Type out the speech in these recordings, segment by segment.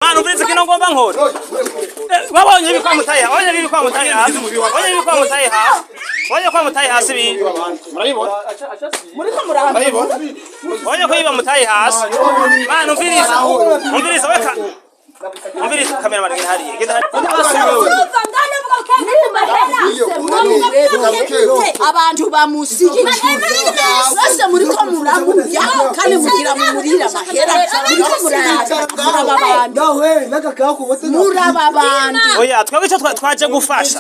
Manu vile kino ngomba nkora. Wabonye bikwa mutaye. Wabonye bikwa mutaye hasi. Wabonye bikwa mutaye hasi. Wabonye kwa mutaye hasi bi. Murabibona? Muriko murabibona? Wabonye ko yiba mutaye hasi. Manu mviriza. Mviriza weka. Mviriza kamera mari hariye. Genda hari. Abantu bamusiki bose muriko muramuya kandi mugira murira mahera muriko muraba abantu oya twebwe cyo twaje gufasha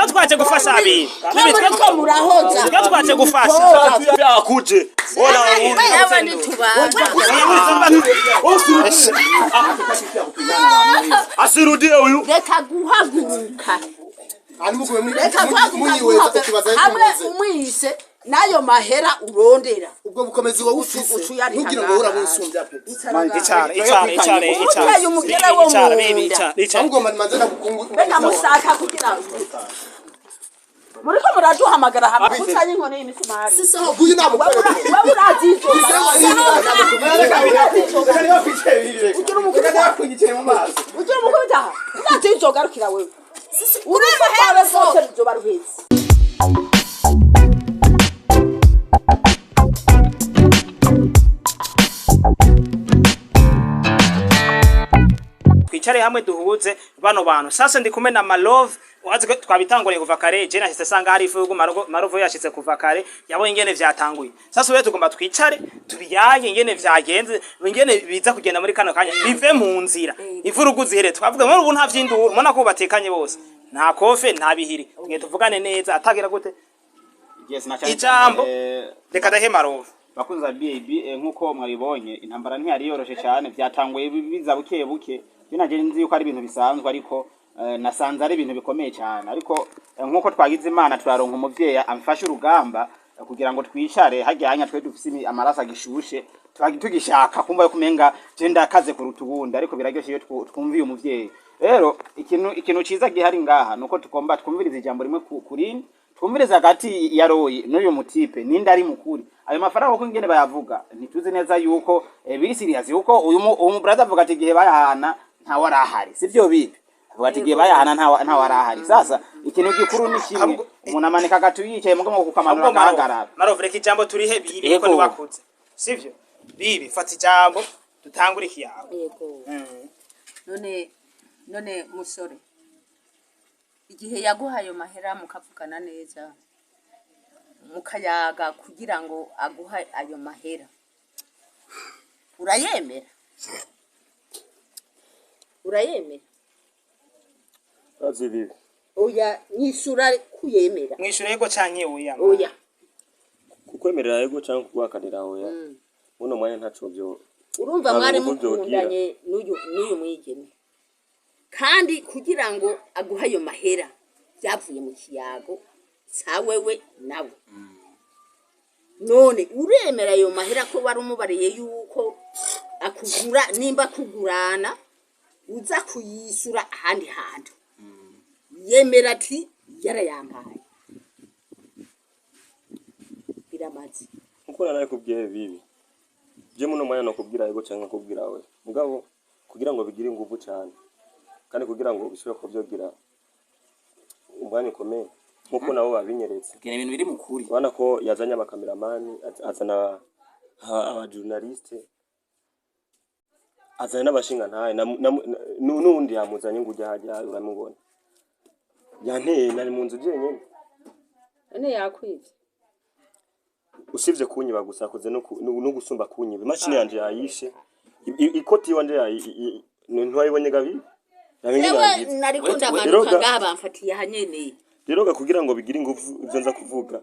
twaje gufasha abi muriko murahoza twaje gufasha yakuje ona abandi tubaza asirudie uyu reka guhaguruka hamwe umwise nayo mahera urondera ubwo bukomezi wo ufise ntugira ngo uhora musumbya pe uteye umugera wo ahubwo manze nagukungu beka musaka kugira muriko muraduhamagara hamwe kutanye inkone y'imisumari sisaho guyu namukore wewe urazizo ugira umugore yakunyikiye mu maso ugira umugore utaha urazizo garukira wewe urumva kwawe zose bizoba ruheze twicare hamwe duhuze bano bantu sasa ndi kumena malove wazi twabitanguriye kuva kare je nashitse sanga hari ifu marovo yashitse kuva kare yabonye ingene vyatanguye sasa uwe tugomba twicare tubiyaye ingene vyagenze ingene biza kugenda muri kano kanya bive mu nzira ivurugu zihere twavuga ngo ubu nta vyinduru mona ko batekanye bose nta kofe nta bihiri ngiye tuvugane neza atagira gute ijambo reka dahe marove bakunza BAB nkuko mwabibonye intambara ntiyari yoroshe cyane byatanguye biza buke buke binaje nzi yuko ari ibintu bisanzwe ariko nasanze ari ibintu bikomeye cyane ariko nkuko twagize Imana turaronka umuvyeyi amfasha urugamba kugira ngo twicare hajyanya twe dufise amaraso agishushe tugishaka kumva yo kumenga je ndakaze ku rutubundi ariko biraryoshe iyo twumviye umuvyeyi rero ikintu ciza gihari ngaha nuko tukomba twumviriza ijambo rimwe kuri twumviriza hagati ya Royi n'uyu mutipe ninde ari mukuri ayo mafaranga uko ingene bayavuga ntituzi neza yuko biri serious yuko uyu brother avuga ati gihe bayahana nta warahari sivyo bibi avuga ati gihe bayahana nta warahari sasa ikintu gikuru ni kimwe umuntu amanika gatu yicaye mugo mu kukamanura kagarara marove reka ijambo turihe bibi ko nibakuze sivyo bibi fata ijambo tutangure ikiyago yego none musore igihe yaguhaye mahera mukavugana neza mukayaga kugira ngo aguha ayo mahera urayemera azibi oya nisura kuyemera mwishura yego canke oya kukwemerera yego canke kugwakanira oya uno mwanya ntaco byo urumva mwari mukundanye n'uyu mwigeme kandi kugira ngo aguha ayo mahera byavuye mu kiyago sawewe nawe none uremera ayo mahera ko wari umubariye yuko akugura nimba kugurana uza kuyisura ahandi hantu yemera ati yarayampaye biramaze uko naraye kubwiye bibi je muno mwanya no kubwira yego canke kubwira we mugabo kugira ngo bigire ingufu cyane kandi kugira ngo bishobore kubyogira umwanya ukomeye nkuko nabo babinyeretse kene ibintu biri mukuri bana ko yazanye abakameramani azana aba journaliste azana n'abashinga ntaye n'undi yamuzanye ngo ujya uramubona yanteye nari mu nzu jenyene none yakwivye usivye kunyiba gusa akoze no gusumba kunyiba imashini yanje yayishe ikoti wanje ntwayibonye gabi nari kunda manuka ngaha bamfatiye hanyene rero kugira ngo bigire ingufu ivyo nza kuvuga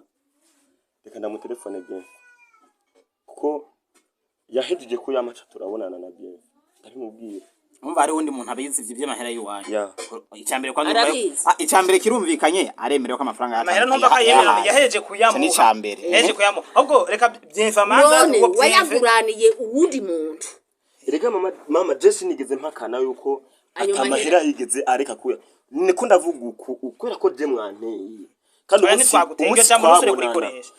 reka ndamu telefone bye kuko yahejeje ko yamaca turabonana na bye ndabimubwira umva ari wundi muntu abizi ivyo by'amahera y'uwanje icambere kwa icambere kirumvikanye aremerewe ko amafaranga amahera ntumva ko yemera yahejeje kuyamuha ni icambere yahejeje kuyamuha ahubwo reka byimfa manza ngo wayaguraniye uwundi muntu erega mama Jesse nigeze mpakana yuko atamahera yigeze areka kuya niko ndavuga ukwera ko je mwanteye kandi oya ntitwaguteye iryo jambo nusure kurikoresha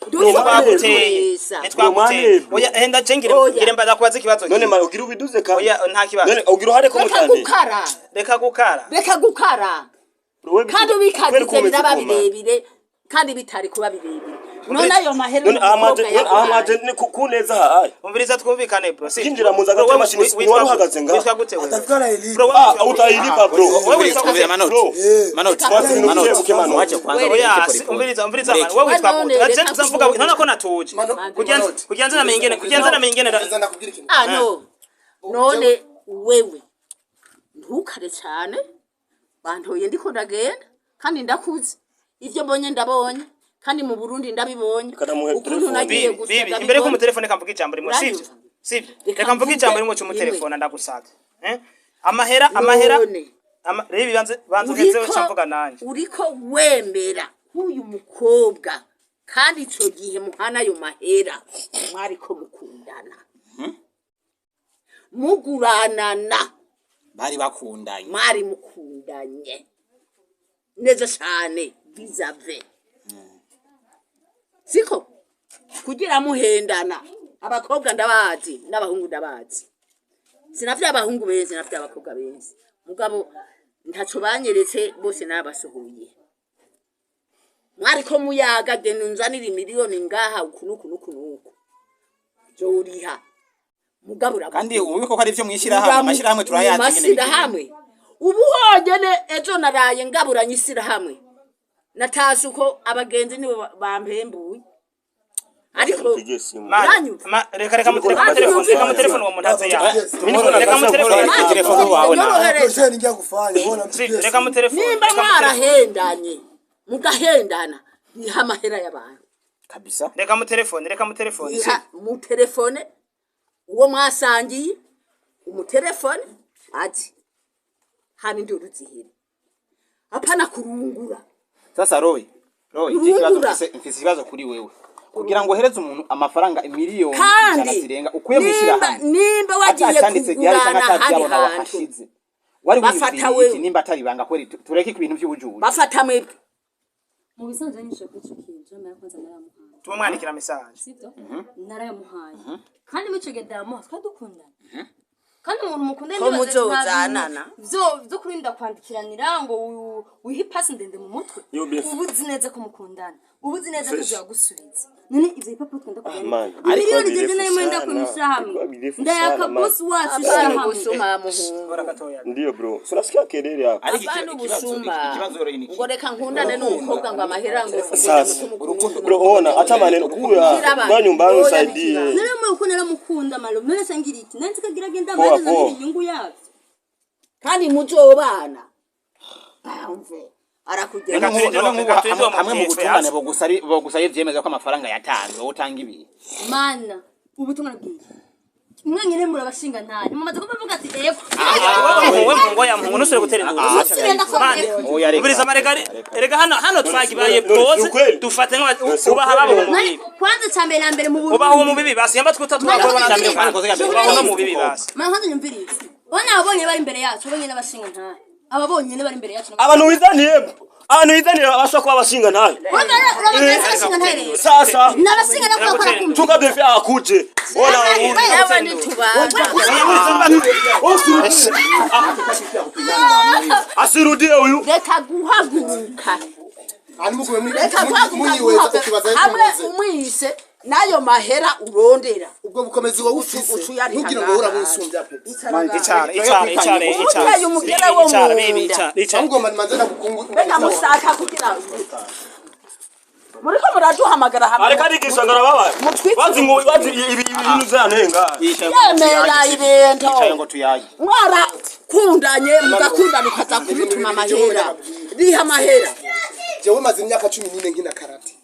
ntitwaguteye oya henda cengire ngire mbaza kubaza ikibazo none ma ugira ubiduze kandi oya nta kibazo none ugira uhare ko mutande reka gukara kandi ubikagize biraba birebire kandi bitari kuba birebire none ayo mahera none ahamaje ni kuneza hayi umviriza twumvikane bro si kinjira muza gate mashini ni wari uhagaze nga witwa gute wewe atafara ili bro utayilipa bro wewe witwa gute manoti wache kwanza oya umviriza man wewe witwa gute aje tuzamvuga none ko natuje kugianza na mengine no none wewe ntukare cyane bantoye ndiko ndagenda kandi ndakuze ivyo mbonye ndabonye kandi mu Burundi ndabibonye ukuntu nagiye gusiga imbere ko mu telefone kamvuga ijambo rimwe sivyo reka mvuga ijambo rimwe cyo mu telefone ndagusaka amahera rebi banze uheze cyamvuga nanje uriko wemera uyu mukobwa kandi ico gihe muhana yo mahera mwari ko mukundana muguranana bari bakundanye mwari mukundanye neza cyane bizave siko kugira muhendana abakobwa ndabazi n'abahungu ndabazi sinafite abahungu benzi nafite abakobwa benzi mugabo ntaco banyeretse bose nabasohoye mwari ko muyaga denunzanira miliyoni ngaha ukunuku joriha mugabura kandi ubiko ko ari byo mwishira hamwe amashira hamwe turayazi ngene hamwe ubu honyene ejo naraye ngabura nyisira hamwe natasi uko abagenzi nibo bampembuye ariko reka mu telefone wa muntaze ya reka mu telefone wawe na njya gufanya bona reka mu telefone nimba mwarahendanye mugahendana biha amahera y'abantu kabisa reka mu telefone uwo mwasangiye umutelefone ati hani ndio ruzihira hapana kurungura sasa Roy mfise ikibazo kuri wewe kugira ngo hereze umuntu amafaranga miliyoni zirenga ukuye mwishira hamwe nimba wagiye kugurana handi hantu wari wifite nimba atari banga kweri tureke ibintu by'ubujuru bafata mwebwe mu bisanzwe nyishe kucikije mara kwanza naramuhaye tumwandikira message sibyo naramuhaye kandi micegedamo twadukundana kandi umuntu mukundana ko muzozanana byo kurinda kwandikiranira ngo wihi pass ndende mu mutwe ubuzi neza ko mukundana ubuzi neza ko yagusubiza none ivyo ipapuro twenda kugenda miliyoni zende nayo mwenda kumisha hamwe ndayaka boss wacu gusuma muhungu ndiyo bro surasikia kelele hapo abana ubusuma ngo reka nkundane n'umukobwa ngo amahera ngo bro ona hata maneno kuya kwa nyumbani usaidie none mwe uko naramukunda malo mene sangira iki nanzi kagira genda amaze na inyungu yavyo kandi muzobana bamve arakugenda hamwe mu gutungane bogusaba ivyemeza ko amafaranga yatanzwe utanga ibi mana ubutungane bwiye mwanyene murabashinga ntari mumaze kuvuga ati ego wowe mungo ya mungu nusure guterera ubiriza amaregare erega hano twagibaye pose dufate ubaha babo mu bibi kwanza cyambere na mbere mu bubi ubaha mu bibi basi yamba twita twakora cyambere ubaha mu bibi basi mwana nyumvirize bona abonye bari imbere yacu abonye n'abashinga ntari ababonye ne bari imbere yacu abantu wizaniye abasha kuba abashinga ntari sasa n'abashinga nakora tunga befe akuje ona abandi tubaza asirudie huyu reka guhaguruka ari mukuye reka guhaguruka hamwe umwise nayo mahera urondera ubwo bukomezi wo ufise ntugira ngo ura munsumbya pe icare uteye umugera wo mu ahubwo manze nabukungu bega musaka kugira muriko muraduhamagara hamwe areka digisangara baba bazi ngo bazi ibintu zanenga yemera ibento ngo tuyaye mwara kundanye mugakundana ukaza kumutuma amahera riha amahera jewe maze imyaka 14 nkina karate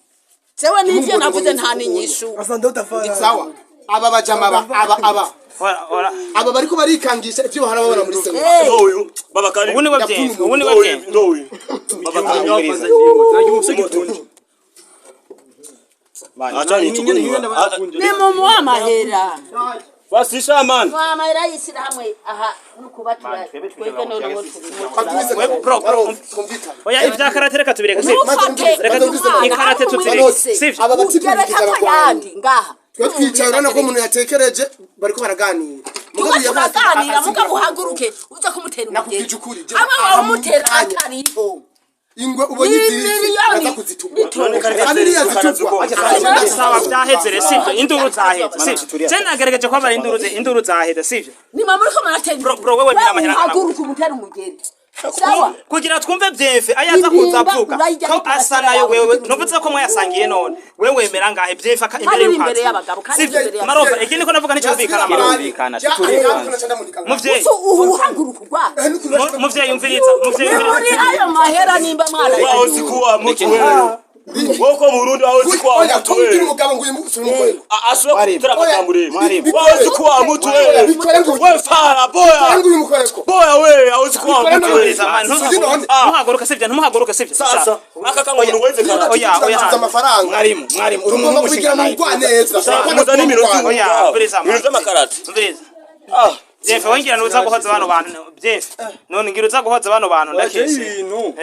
sewe nivyo navuze nta ninyishu afande utafara sawa aba bajama aba bariko barikangisha ivyo bahara babona muri sene uyu baba kari ubu ni babye ndowi baba kari acha ni ni mumu amahera Fasisha man. Mama irayisira hamwe aha nukubatura twebwe none bro oya ivya karate reka tubireke reka ikarate tutireke sivyo aba batsikurikije abakwanyi ngaha twe twicara nako umuntu yatekereje bariko baraganira mugaganira mugabuhaguruke uza kumutera nakubwije ukuri aba wamutera atariho ingwe ubonye iziri aza kuzitubwa kandi yazitubwa sawa byaheze sivyo induru zaheze sivyo je nagerageje ko abari induru zaheze sivyo ni mama uriko maratera bro wewe mira mahera haguruka umutera umugeni sawa kugira twumve byemfe ayaza kuza avuga ko asa nayo wewe nuvuze ko mwayasangiye none wewe wemera ngahe byemfe imbere y'abagabo kandi imbere y'abagabo marofa ikindi ko navuga n'icyumvikana birumvikana muvye uhaguruka kwa muvye yumviriza muri ayo mahera nimba mwana Wao sikuwa mtu wewe. Woko Burundi wao sikuwa mtu wewe. umugabo nguye musumukwe Ashobora kutera amajambure. Wao sikuwa mtu wewe. Wewe fara boya. nguye mukoreko Boya wewe wao sikuwa mtu wewe. ntuhaguruke sivyo ntuhaguruke sivyo Sasa aka kango umuntu weze kana. oya amafaranga mwarimu uri umuntu kugira mu Rwaneza Kumuza ni minota. oya mviriza Minota makarate. mviriza Jeff wongira nuza guhoza bano bantu Jeff none ngira uza guhoza bano bantu ndakese ibintu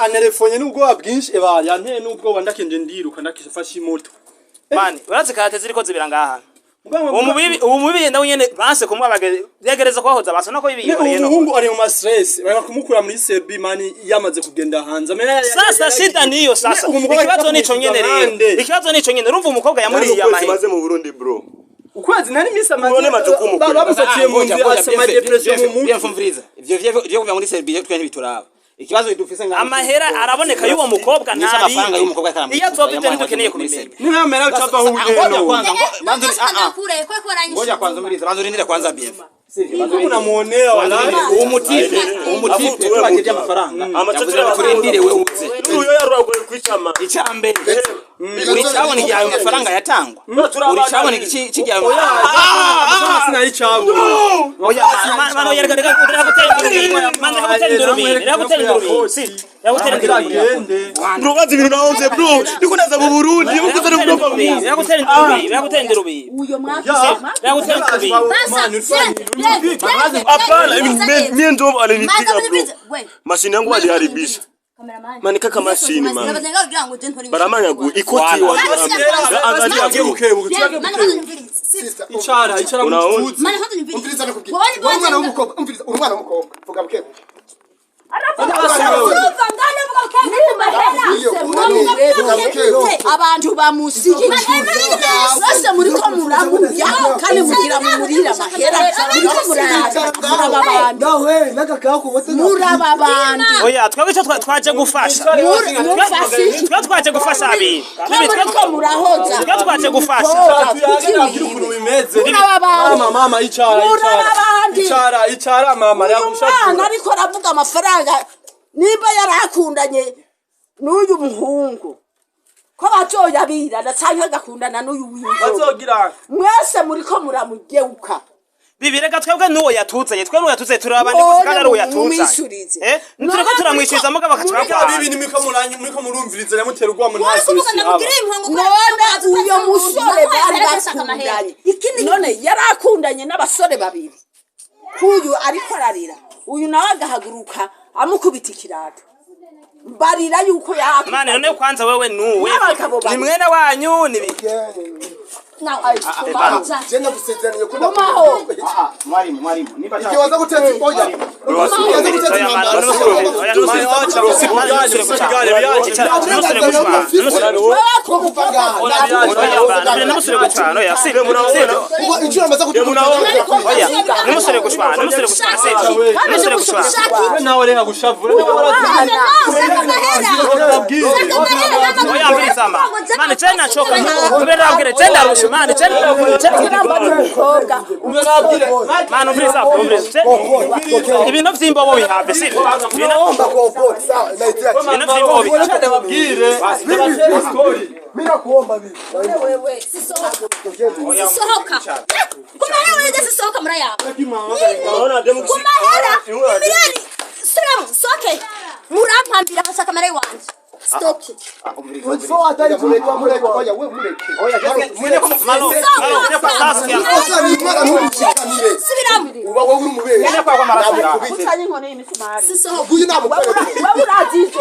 anerefonye n'ubwoba bwinshi yanteye n'ubwoba ndakenje ndiruka ndakifashe imoto mani urazi karate ziriko zibira ngaha uwo mubibi nawe nyene banse kumwa bagereza kwahoza baso nako ibiye umuhungu ari mu ma stress bari kumukura muri sebi mani yamaze kugenda hanze sasa shida niyo sasa ikibazo nico nyene rero ikibazo nico nyene urumva umukobwa yamuriye amahe Maze mu Burundi bro. ukwezi nari misi Ubone majukumu. bamusatiye mu nzi asama depression mu mutwe yafumviriza ivyo kuva muri Serbia twe ntibituraba ikibazo dufise nga amahera araboneka y'uwo mukobwa nabi amafaranga y'umukobwa kandi iyo twabite ntidukeneye kubimenya nimera utava hubeno ngoja kwanza mviriza banzo rindira kwanza BF unamuonea wallahi umutipe twaje amafaranga Amatatira turindire wewe uze uyo yarwagoye kwicama. icambe uri cyabona igihe ayo mafaranga yatangwa uri cyabona iki kigiye sinari cyabo oya mano yereka gutera induru si yagutera induru Bro gazi ibintu naonze bro. Niko naza mu Burundi mukuze no bro. yagutera induru uyo mwaka yagutera induru Hapana mimi ndo alinipiga bro. Mashine yangu aliharibisha. Mani kaka mashine man. Baramanya gu ikoti wa. Angalia bro. icara Unaona? umviriza nakubwira umwana w'umukobwa umviriza umwana w'umukobwa vuga bukeko abantu bamusiki bose muri ko murabuya kandi mugira mu murira mahera muri ko muraba abantu oya twebwe cyo twaje gufasha twaje gufasha abi ko murahoza twaje gufasha ukuntu bimeze mama icara mama umwana ariko aravuga amafaranga nimba yarakundanye n'uyu muhungu ko bazoyabirana canke agakundana n'uyu wingo bazogira mwese muri ko muramugeuka bibireka twebwe n'uwo yatuzanye twe n'uwo yatuzanye turabandi gusa kandi ari uwo yatuzanye turiko turamwishyuriza mugabo akatwaka ibintu muriko murumviriza yamutera urwamo ntasubize none uyo musore bari bakundanye none yarakundanye n'abasore babiri kuyu ariko ararira uyu nawe agahaguruka amukubita ikirato barira yuko yakunda mane none kwanza wewe nuwe ni mwene wanyu ni Jenda gusezeranye ko mwarimu niba ikiwaza guteza oya ikiwaza guteza nawe reka gushavura mane tena choka kubera abwire tena rusha mane tena mane umviriza ibintu vy'imbobo bihambe si ibintu vy'imbobo babwire mira kuomba bibi wewe sisohoka kuma wewe sisohoka mara yako Naona demu kumahera miliyoni suramu soke murampambira hasa kamera wanje stop so atari mureke oya we mureke oya mwene ko malo mwene ko sasa ya subiramo uba wowe uri umubere mwene ko amarasira utanye inkoni y'imisumari sisoho uyu namukore wowe urazizo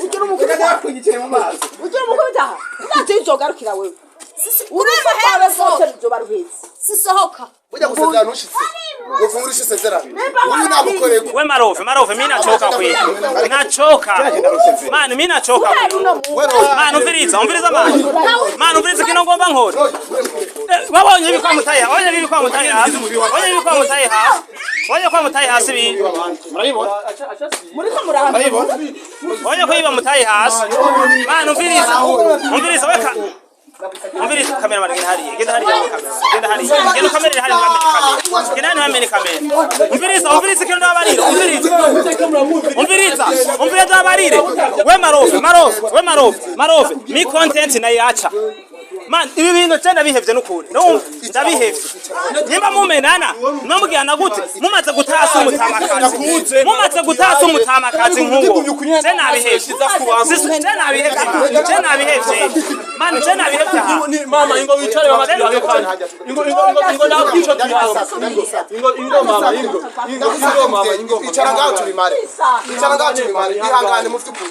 ugira umukuru yakwigikire mu mazi ugira umukuru taha urazizo garukira wewe urema hebe sote byo baruhetse sisohoka burya gusezerana ushitse ufungura isezerano uyu namukore we marove mimi nachoka kweli nachoka man mimi nachoka man umviriza man umviriza kino ngomba nkora wabonye bikwa mutaye wabonye bikwa mutaye hasi wabonye bikwa mutaye hasi wabonye kwa mutaye hasi bi murabibona muriko murahamba wabonye ko iba mutaye hasi man umviriza weka umviriza kamera marigina hariye genda hariye genda hariye genda kamera hariye genda ntamene kamera umviriza kino ndabarira umviriza abarire we marove mi content na yacha man ibi bintu cyenda bihevye n'ukuri no ndabihevye nimba mumenana mwambugirana gute mumaze gutasa umutamakazi nk'uwo cyenda bihevye man cyenda bihevye mama ingo wicare bamatyawe kandi ingo nakwico tuyaho ingo mama ingo icara ngaho tubimare ihangane mufite ukuri